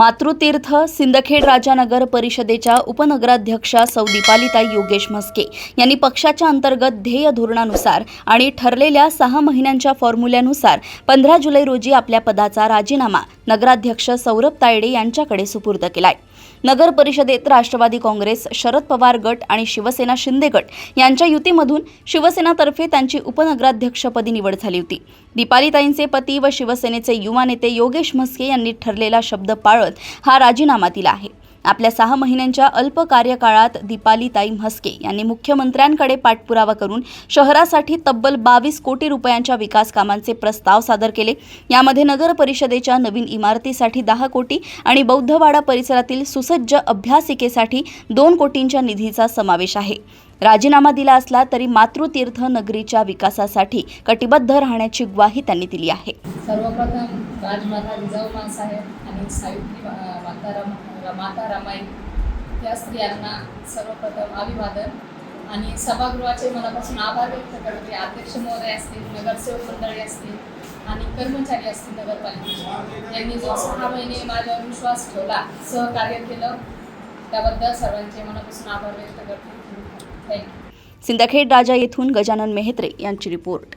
मातृतीर्थ सिंदखेड राजा नगर परिषदेच्या उपनगराध्यक्षा सौ दीपालीताई योगेश म्हस्के यांनी पक्षाच्या अंतर्गत ध्येय धोरणानुसार आणि ठरलेल्या 6 महिन्यांच्या फॉर्म्युल्यानुसार 15 जुलै रोजी आपल्या पदाचा राजीनामा नगराध्यक्ष सौरभ तायडे यांच्याकडे सुपूर्द केलाय। नगर परिषदेत राष्ट्रवादी काँग्रेस, शरद पवार गट आणि शिवसेना शिंदे गट यांच्या युतीमधून शिवसेनातर्फे त्यांची उपनगराध्यक्षपदी निवड झाली होती। दीपालीताईंचे पती व शिवसेनेचे युवा नेते योगेश म्हस्के यांनी ठरलेला शब्द पाळत हा राजीनामा दिला आहे। आपल्या 6 महिन्यांच्या अल्प कार्यकाळात दीपालीताई म्हस्के यांनी मुख्यमंत्र्यांकडे पाठपुरावा करून शहरासाठी तब्बल 22 कोटी रुपयांच्या विकास कामांचे प्रस्ताव सादर केले। यामध्ये नगर परिषदेच्या नवीन इमारतीसाठी 10 कोटी आणि बौद्धवाडा परिसरातील सुसज्ज अभ्यासिकेसाठी 2 कोटींच्या निधीचा समावेश आहे। राजीनामा दिला असला तरी मातृतीर्थ नगरीच्या विकासासाठी कटिबद्ध राहण्याची ग्वाही त्यांनी दिली आहे। सर्वप्रथम राजमाता जिजाऊ साहेब आणि सावित्री माता रमाई या स्त्रियांना सर्वप्रथम अभिवादन आणि सभागृहाचे मनापासून आभार व्यक्त करते। अध्यक्ष महोदय असतील, नगरसेवक मंडळी असतील आणि कर्मचारी असतील नगरपालिकेचे, यांनी जो 6 महिने माझ्यावर विश्वास ठेवला, सहकार्य केलं, त्याबद्दल सर्वांचे मनापासून आभार व्यक्त करते। थँक्यू। सिंदखेड राजा येथून गजानन मेहत्रे यांची रिपोर्ट।